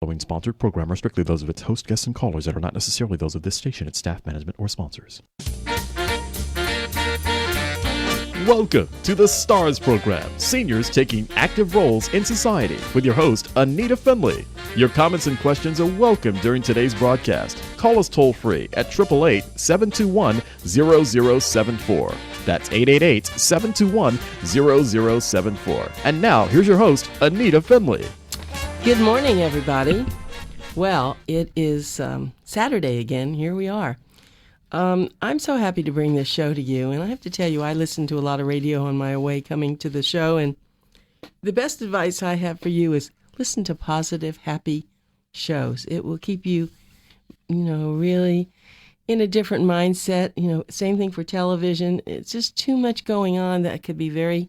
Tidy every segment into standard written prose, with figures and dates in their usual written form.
Following sponsored program are strictly those of its host, guests, and callers that are not necessarily those of this station, its staff, management, or sponsors. Welcome to the STARS program, Seniors Taking Active Roles in Society, with your host, Anita Finley. Your comments and questions are welcome during today's broadcast. Call us toll-free at 888-721-0074. That's 888-721-0074. And now, here's your host, Anita Finley. Good morning, everybody. Well, it is Saturday again. Here we are. I'm so happy to bring this show to you, and I have to tell you, I listen to a lot of radio on my way coming to the show, and the best advice I have for you is listen to positive, happy shows. It will keep you, really in a different mindset. Same thing for television. It's just too much going on that could be very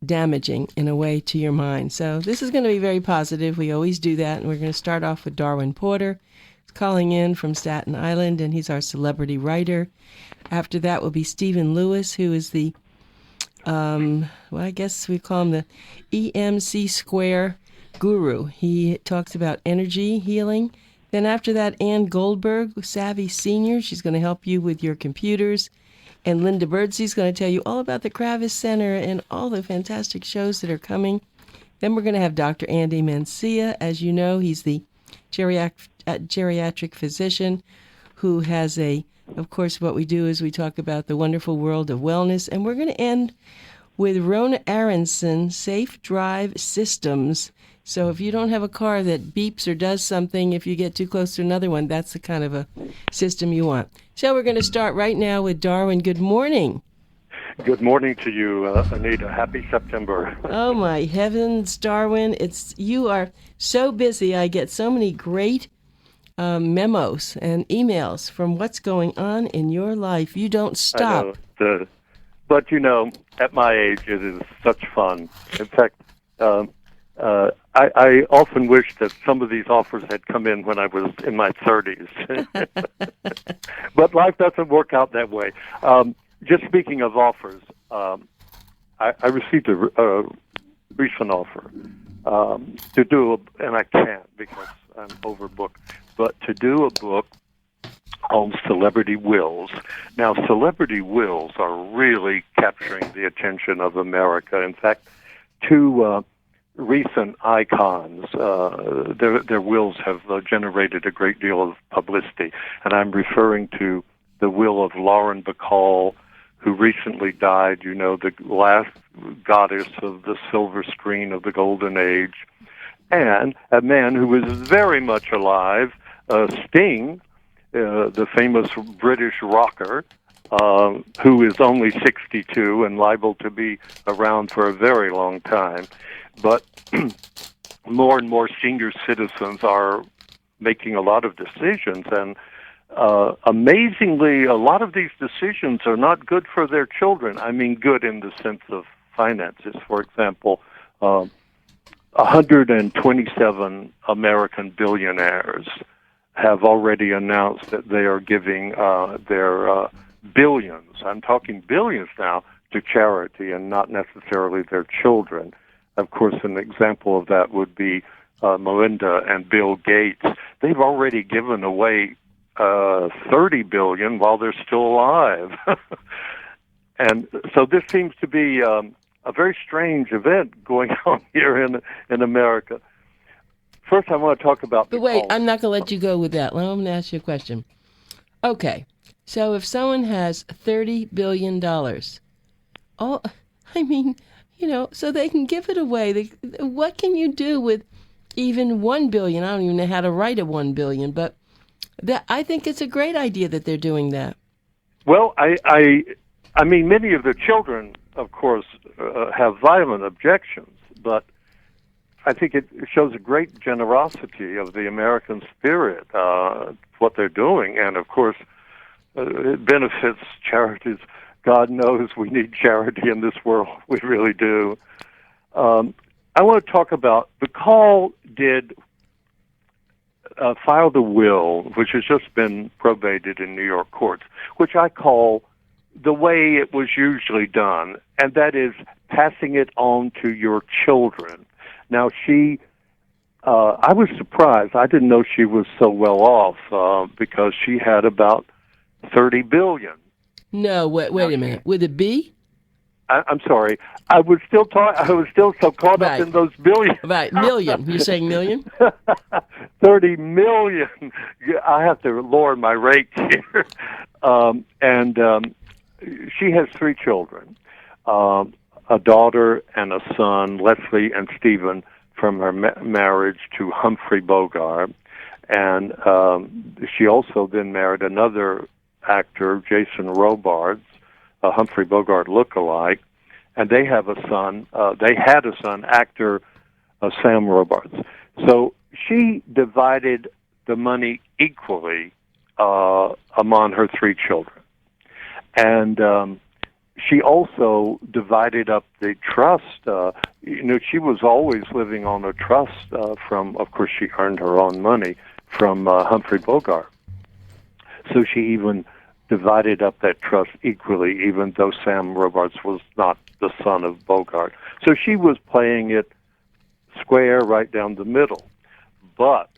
damaging in a way to your mind. So this is going to be very positive. We always do that, and we're going to start off with Darwin Porter. He's calling in from Staten Island, and he's our celebrity writer. After that will be Stephen Lewis, who is the, I guess we call him the EMC Square guru. He talks about energy healing. Then after that, Ann Goldberg, Savvy Senior. She's going to help you with your computers. And Linda Birdsley's going to tell you all about the Kravis Center and all the fantastic shows that are coming. Then we're going to have Dr. Andy Mencia. As you know, he's the geriatric physician who has of course, what we do is we talk about the wonderful world of wellness. And we're going to end with Rona Aronson, Safe Drive Systems. So if you don't have a car that beeps or does something, if you get too close to another one, that's the kind of a system you want. So we're going to start right now with Darwin. Good morning. Good morning to you, Anita. Happy September. Oh, my heavens, Darwin. You are so busy. I get so many great memos and emails from what's going on in your life. You don't stop. I know. But, at my age, it is such fun. In fact, I often wish that some of these offers had come in when I was in my 30s. But life doesn't work out that way. Just speaking of offers, I received a recent offer to do, and I can't because I'm overbooked, but to do a book on celebrity wills. Now, celebrity wills are really capturing the attention of America. In fact, two recent icons, their wills have generated a great deal of publicity, and I'm referring to the will of Lauren Bacall, who recently died, the last goddess of the silver screen of the golden age, and a man who was very much alive, Sting, the famous British rocker, who is only 62 and liable to be around for a very long time. But more and more senior citizens are making a lot of decisions, and amazingly, a lot of these decisions are not good for their children. I mean, good in the sense of finances. For example, 127 American billionaires have already announced that they are giving their billions, I'm talking billions now, to charity and not necessarily their children. Of course, an example of that would be Melinda and Bill Gates. They've already given away $30 billion while they're still alive. And so this seems to be a very strange event going on here in America. First, I want to talk about... But wait, I'm not going to let you go with that. I'm going to ask you a question. Okay, so if someone has $30 billion, so they can give it away. What can you do with even $1 billion? I don't even know how to write a $1 billion, but I think it's a great idea that they're doing that. Well, I mean, many of the children, of course, have violent objections, but I think it shows a great generosity of the American spirit, what they're doing, and of course, it benefits charities. God knows we need charity in this world. We really do. I want to talk about Bacall filed a will, which has just been probated in New York courts, which I call the way it was usually done, and that is passing it on to your children. Now, she I was surprised. I didn't know she was so well off because she had about $30 billion. No, wait a minute. With a B? I'm sorry. I was still so caught up in those billions. Right, million. You're saying million? 30 million. I have to lower my rate here. She has 3 children, a daughter and a son, Leslie and Stephen, from her marriage to Humphrey Bogart. And she also then married another actor, Jason Robards, a Humphrey Bogart lookalike, and they have a son. They had a son, actor Sam Robards. So she divided the money equally among her 3 children, and she also divided up the trust. She was always living on a trust from. Of course, she earned her own money from Humphrey Bogart. So she even divided up that trust equally, even though Sam Robards was not the son of Bogart. So she was playing it square right down the middle. But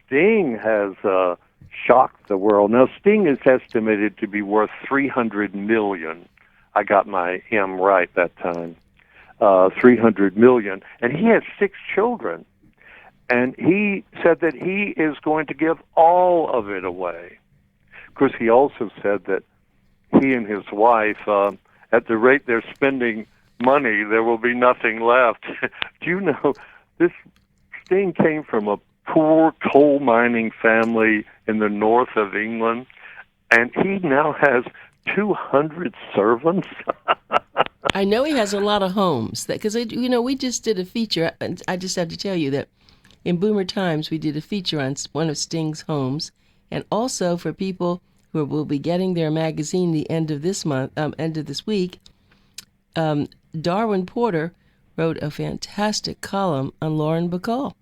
Sting has shocked the world. Now, Sting is estimated to be worth $300 million. I got my M right that time. $300 million. And he has 6 children. And he said that he is going to give all of it away. Of course, he also said that he and his wife, at the rate they're spending money, there will be nothing left. Do you know, this Sting came from a poor coal mining family in the north of England, and he now has 200 servants. I know he has a lot of homes. Because, we just did a feature. I just have to tell you that in Boomer Times, we did a feature on one of Sting's homes, and also for people who will be getting their magazine the end of this week, Darwin Porter wrote a fantastic column on Lauren Bacall.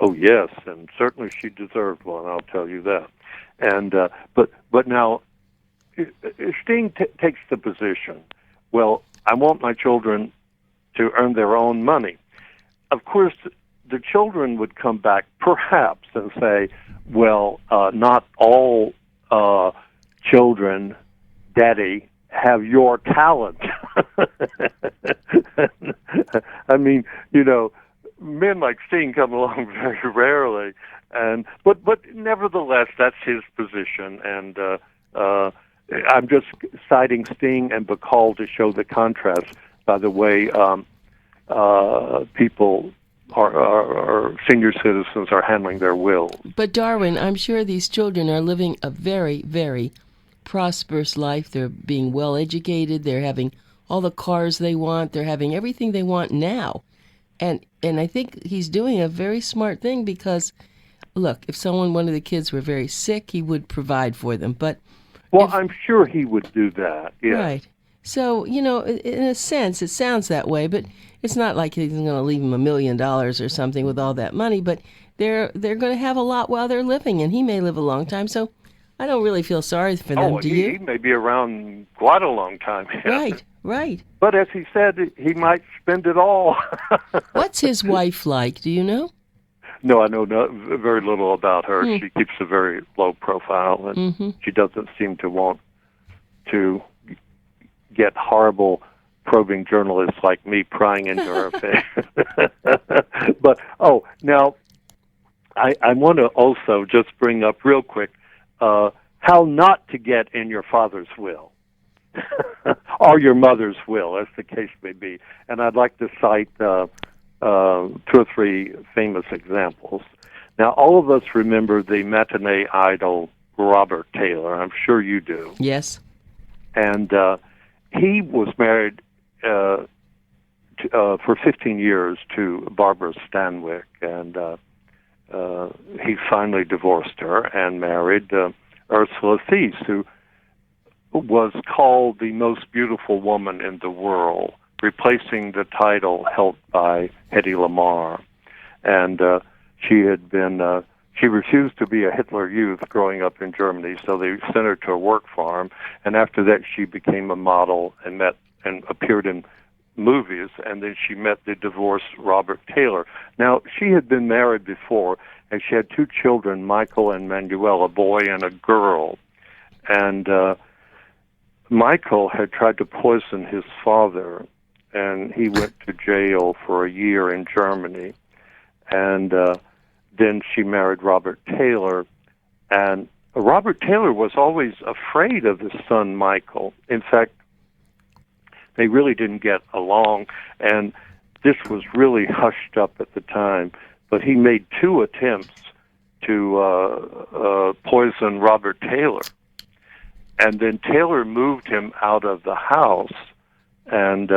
Oh yes, and certainly she deserved one. I'll tell you that. And but now, Sting takes the position. Well, I want my children to earn their own money. Of course, the children would come back perhaps and say, well, not all children, Daddy, have your talent. I mean, men like Sting come along very rarely, but nevertheless, that's his position, and I'm just citing Sting and Bacall to show the contrast. By the way, people. Our senior citizens are handling their wills. But Darwin, I'm sure these children are living a very, very prosperous life. They're being well educated. They're having all the cars they want. They're having everything they want now. And I think he's doing a very smart thing because, look, if one of the kids were very sick, he would provide for them. But I'm sure he would do that. Yeah. Right. So, in a sense, it sounds that way, but it's not like he's going to leave him $1 million or something with all that money, but they're going to have a lot while they're living, and he may live a long time, so I don't really feel sorry for them, do you? He may be around quite a long time. Right. But as he said, he might spend it all. What's his wife like, do you know? No, I know very little about her. She keeps a very low profile, and she doesn't seem to want to get horrible probing journalists like me prying into her affairs. But, now, I want to also just bring up real quick how not to get in your father's will or your mother's will, as the case may be. And I'd like to cite 2 or 3 famous examples. Now, all of us remember the matinee idol Robert Taylor. I'm sure you do. Yes. And he was married for 15 years to Barbara Stanwyck, and he finally divorced her and married Ursula Thies, who was called the most beautiful woman in the world, replacing the title held by Hedy Lamarr. And she had been... She refused to be a Hitler Youth growing up in Germany, so they sent her to a work farm. And after that, she became a model and appeared in movies, and then she met the divorced Robert Taylor. Now, she had been married before, and she had 2 children, Michael and Manuel, a boy and a girl. And Michael had tried to poison his father, and he went to jail for a year in Germany. And then she married Robert Taylor, and Robert Taylor was always afraid of his son Michael. In fact, they really didn't get along, and this was really hushed up at the time. But he made 2 attempts to poison Robert Taylor. And then Taylor moved him out of the house, and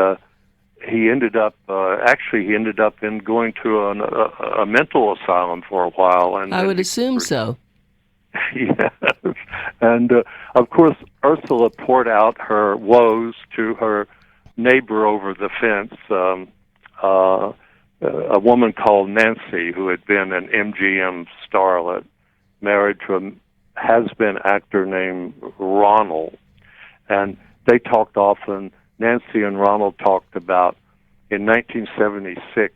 he ended up in going to a mental asylum for a while. And I would assume so. Yes. And, of course, Ursula poured out her woes to her neighbor over the fence, a woman called Nancy, who had been an MGM starlet, married to a has-been actor named Ronald. And they talked often. Nancy and Ronald talked about, in 1976,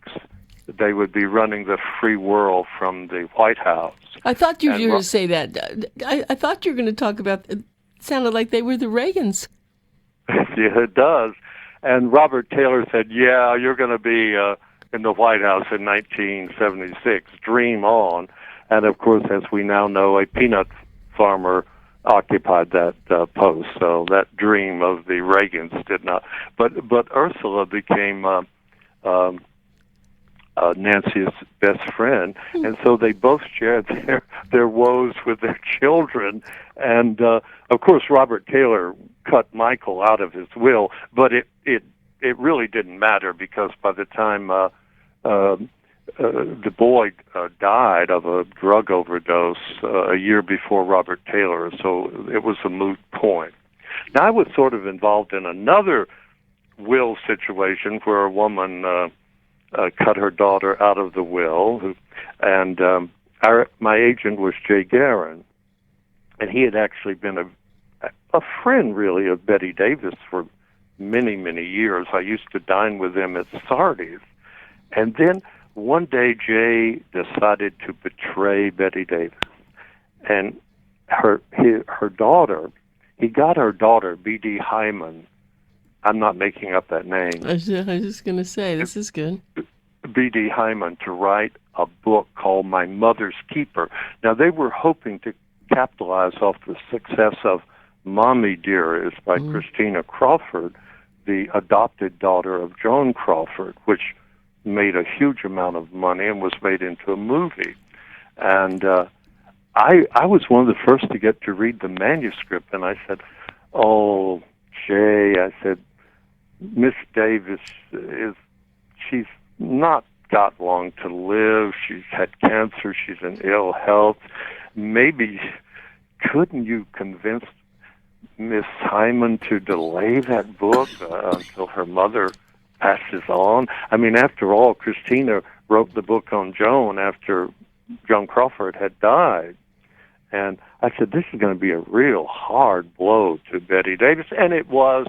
they would be running the free world from the White House. I thought you were going to say that. I thought you were going to talk about, it sounded like they were the Reagans. Yeah, it does. And Robert Taylor said, yeah, you're going to be in the White House in 1976. Dream on. And, of course, as we now know, a peanut farmer occupied that post. So that dream of the Reagans did not. But Ursula became Nancy's best friend, and so they both shared their woes with their children. And of course, Robert Taylor cut Michael out of his will, but it really didn't matter, because by the time the boy died of a drug overdose a year before Robert Taylor, so it was a moot point. Now, I was sort of involved in another will situation where a woman cut her daughter out of the will, and my agent was Jay Guerin, and he had actually been a friend, really, of Betty Davis for many, many years. I used to dine with him at Sardi's, and then one day Jay decided to betray Betty Davis, and her daughter, he got her daughter, B.D. Hyman. I'm not making up that name. I was just going to say, this is good. B.D. Hyman to write a book called My Mother's Keeper. Now, they were hoping to capitalize off the success of Mommy Dearest by Christina Crawford, the adopted daughter of Joan Crawford, which made a huge amount of money and was made into a movie. And I was one of the first to get to read the manuscript, and I said, oh, Jay, I said, Miss Davis she's not got long to live. She's had cancer. She's in ill health. Maybe couldn't you convince Miss Hyman to delay that book until her mother passes on? I mean, after all, Christina wrote the book on Joan after Joan Crawford had died. And I said, this is going to be a real hard blow to Betty Davis. And it was.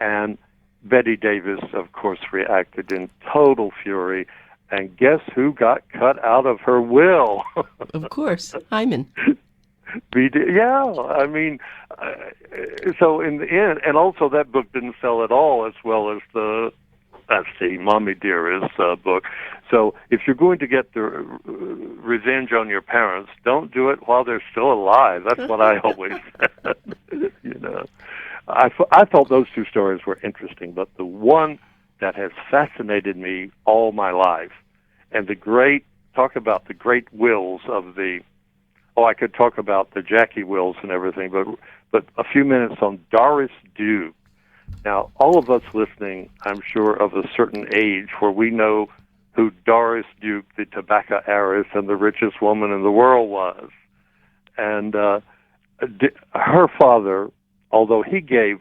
And Betty Davis, of course, reacted in total fury. And guess who got cut out of her will? Of course, Hyman. Yeah, I mean, so in the end, and also that book didn't sell at all as well as that's the Mommy Dearest book. So if you're going to get the revenge on your parents, don't do it while they're still alive. That's what I always said. You know, I thought those two stories were interesting, but the one that has fascinated me all my life, and talk about the great wills of I could talk about the Jackie wills and everything, but a few minutes on Doris Duke. Now, all of us listening, I'm sure, of a certain age where we know who Doris Duke, the tobacco heiress and the richest woman in the world, was. And her father, although he gave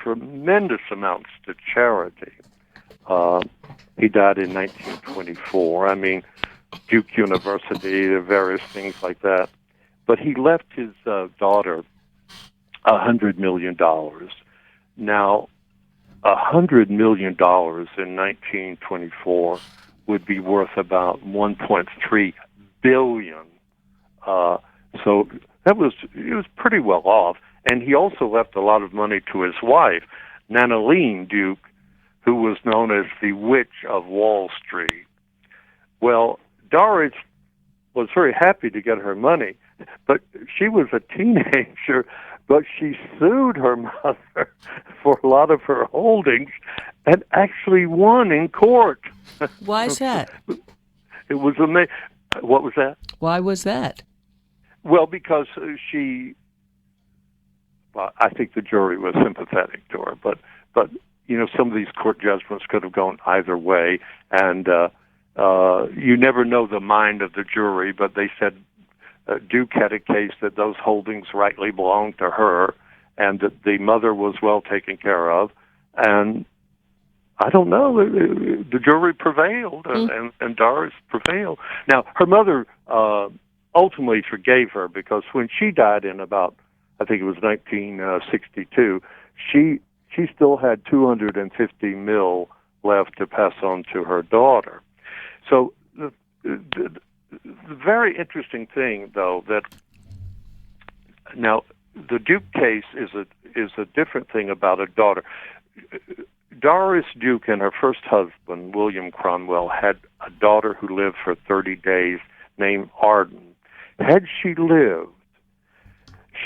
tremendous amounts to charity, he died in 1924. I mean, Duke University, various things like that. But he left his daughter $100 million. Now, $100 million in 1924 would be worth about 1.3 billion. So he was pretty well off, and he also left a lot of money to his wife, Nanaline Duke, who was known as the Witch of Wall Street. Well, Doris was very happy to get her money, but she was a teenager, but she sued her mother for a lot of her holdings and actually won in court. Why is that? It was amazing. What was that? Why was that? Well, because I think the jury was sympathetic to her, but some of these court judgments could have gone either way, and you never know the mind of the jury, but they said Duke had a case that those holdings rightly belonged to her, and that the mother was well taken care of, and I don't know, the jury prevailed, and Doris prevailed. Now, her mother ultimately forgave her, because when she died in about, I think it was 1962, she still had $250 million left to pass on to her daughter. So the very interesting thing, though, that now the Duke case is a different thing about a daughter. Doris Duke and her first husband, William Cromwell, had a daughter who lived for 30 days named Arden. Had she lived,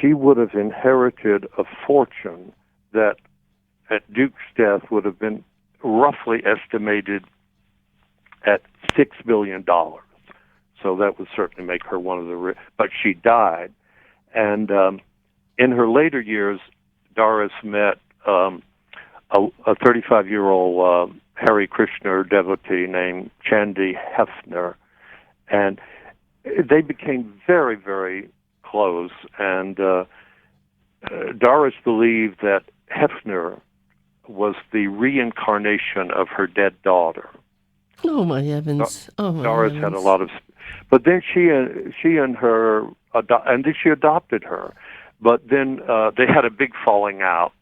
she would have inherited a fortune that at Duke's death would have been roughly estimated at $6 billion. So that would certainly make her one of the rich. But she died. And in her later years, Doris met a 35-year-old Hare Krishna devotee named Chandi Hefner. And they became very, very close. And Doris believed that Hefner was the reincarnation of her dead daughter. Oh, my heavens. Doris had a lot of... But then she and her... and then she adopted her. But then they had a big falling out.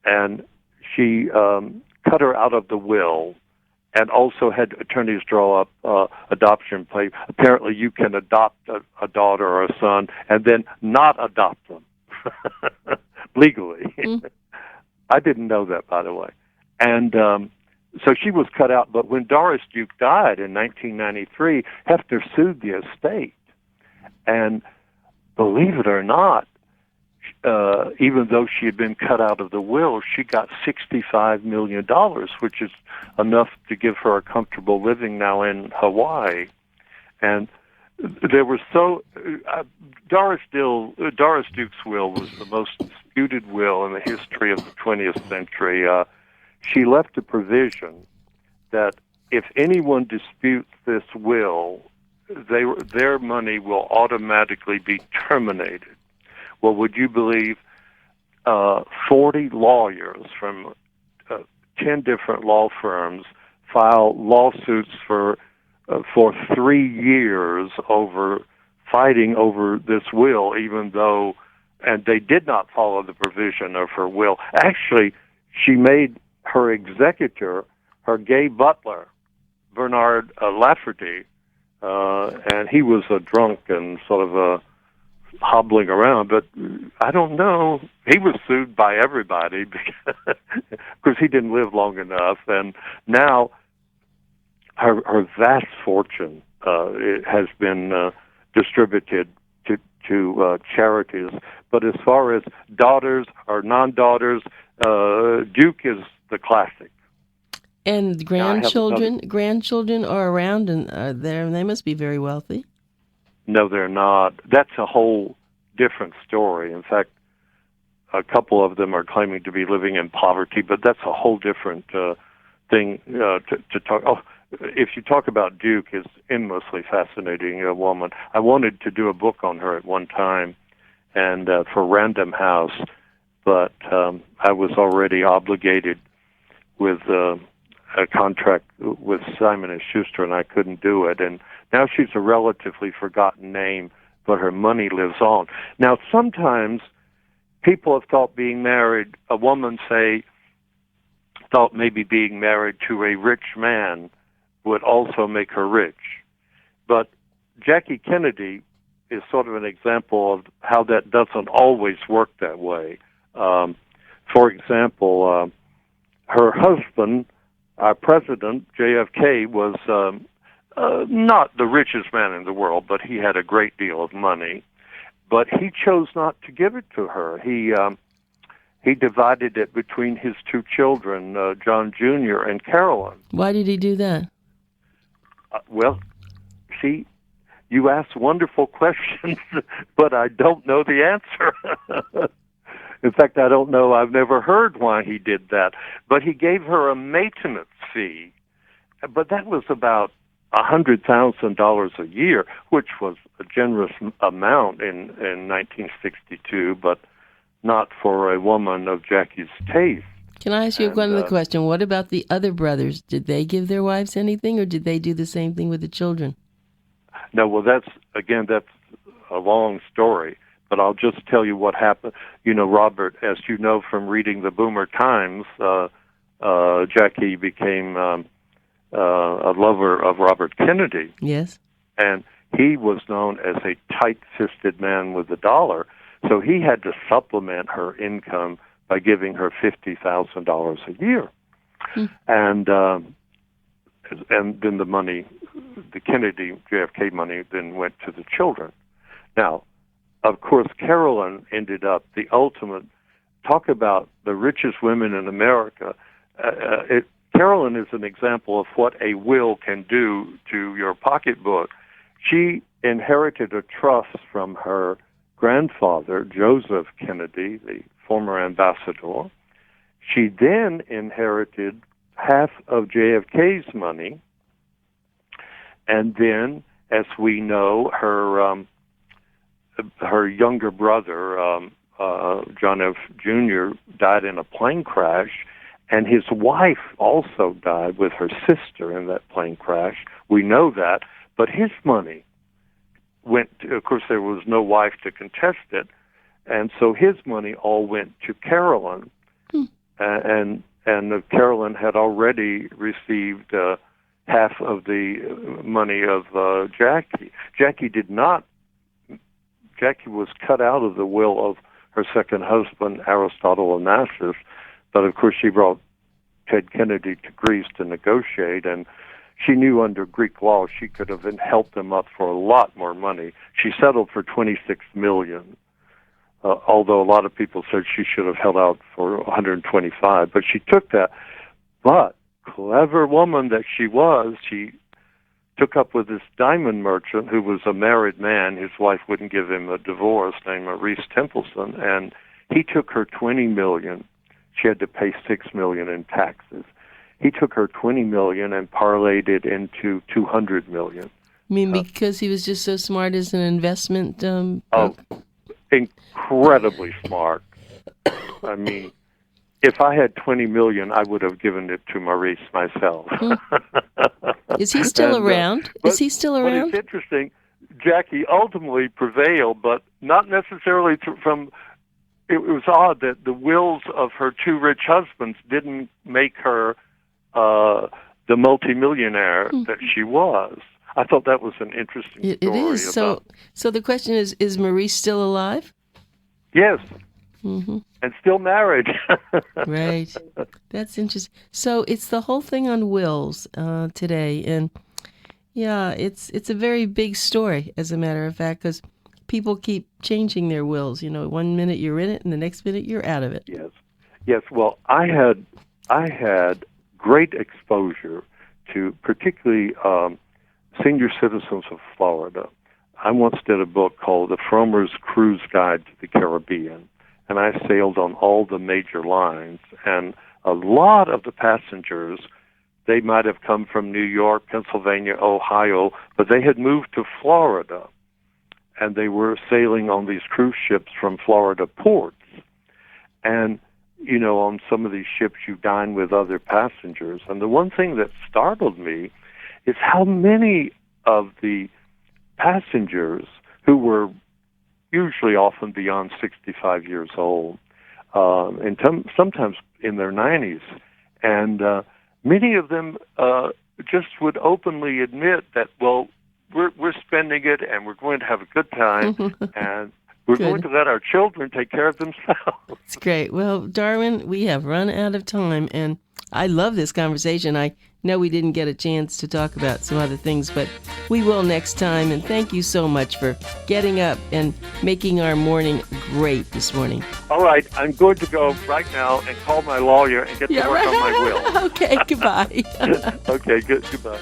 And she cut her out of the will, and also had attorneys draw up adoption papers. Apparently you can adopt a daughter or a son and then not adopt them legally. I didn't know that, by the way. And so she was cut out. But when Doris Duke died in 1993, Hefner sued the estate. And believe it or not, even though she had been cut out of the will, she got $65 million, which is enough to give her a comfortable living now in Hawaii. And there was Doris Duke's will was the most disputed will in the history of the 20th century. She left a provision that if anyone disputes this will, their money will automatically be terminated. Well, would you believe 40 lawyers from 10 different law firms filed lawsuits for 3 years fighting over this will, even though, and they did not follow the provision of her will. Actually, she made her executor her gay butler, Bernard Lafferty, and he was a drunk and sort of hobbling around, but I don't know. He was sued by everybody because he didn't live long enough, and now her vast fortune it has been distributed to charities. But as far as daughters or non-daughters, Duke is the classic. And grandchildren are around, and they must be very wealthy. No, they're not. That's a whole different story. In fact, a couple of them are claiming to be living in poverty, but that's a whole different thing to talk. Oh, if you talk about Duke, is endlessly fascinating woman. I wanted to do a book on her at one time, and for Random House, but I was already obligated with a contract with Simon & Schuster, and I couldn't do it. And now she's a relatively forgotten name, but her money lives on. Now, sometimes people have thought being married, a woman, say, thought maybe being married to a rich man would also make her rich. But Jackie Kennedy is sort of an example of how that doesn't always work that way. For example, her husband, our president, JFK, was not the richest man in the world, but he had a great deal of money. But he chose not to give it to her. He divided it between his two children, John Jr. and Carolyn. Why did he do that? Well, see, you ask wonderful questions, but I don't know the answer. In fact, I don't know. I've never heard why he did that. But he gave her a maintenance fee, but that was about $100,000 a year, which was a generous amount in 1962, but not for a woman of Jackie's taste. Can I ask you one other question? What about the other brothers? Did they give their wives anything, or did they do the same thing with the children? No, well, that's a long story, but I'll just tell you what happened. You know, Robert, as you know from reading the Boomer Times, Jackie became a lover of Robert Kennedy. Yes. And he was known as a tight-fisted man with the dollar, so he had to supplement her income by giving her $50,000 a year. And then the money, the Kennedy, JFK money, then went to the children. Now, of course, Carolyn ended up the ultimate, talk about the richest women in America. Carolyn is an example of what a will can do to your pocketbook. She inherited a trust from her grandfather, Joseph Kennedy, the former ambassador. She then inherited half of JFK's money, and then, as we know, her younger brother, John F. Jr., died in a plane crash, and his wife also died with her sister in that plane crash. We know that, but his money went to, of course, there was no wife to contest it, and so his money all went to Carolyn, and Carolyn had already received half of the money of Jackie. Jackie was cut out of the will of her second husband, Aristotle Onassis, but of course she brought Ted Kennedy to Greece to negotiate, and she knew under Greek law she could have helped them up for a lot more money. She settled for $26 million, although a lot of people said she should have held out for $125, but she took that. But clever woman that she was, she took up with this diamond merchant who was a married man. His wife wouldn't give him a divorce, named Maurice Templeton, and he took her $20 million. She had to pay $6 million in taxes. He took her $20 million and parlayed it into $200 million. You mean because he was just so smart as an investment? Incredibly smart. I mean, if I had $20 million, I would have given it to Maurice myself. Is he still around? Is he still around? But it's interesting. Jackie ultimately prevailed, but not necessarily from. It was odd that the wills of her two rich husbands didn't make her the multimillionaire that she was. I thought that was an interesting story. It is. So the question is Maurice still alive? Yes. And still married. Right. That's interesting. So it's the whole thing on wills today. And yeah, it's a very big story, as a matter of fact, because people keep changing their wills. You know, 1 minute you're in it and the next minute you're out of it. Yes. Yes. Well, I had great exposure to particularly senior citizens of Florida. I once did a book called The Frommer's Cruise Guide to the Caribbean, and I sailed on all the major lines. And a lot of the passengers, they might have come from New York, Pennsylvania, Ohio, but they had moved to Florida, and they were sailing on these cruise ships from Florida ports. And, you know, on some of these ships you dine with other passengers. And the one thing that startled me is how many of the passengers who were usually often beyond 65 years old, and sometimes in their 90s, And many of them just would openly admit that, well, we're spending it and we're going to have a good time, and we're going to let our children take care of themselves. It's great. Well, Darwin, we have run out of time, and I love this conversation. I know we didn't get a chance to talk about some other things, but we will next time. And thank you so much for getting up and making our morning great this morning. All right, I'm going to go right now and call my lawyer and get to work on my will. Okay, goodbye. Okay, goodbye.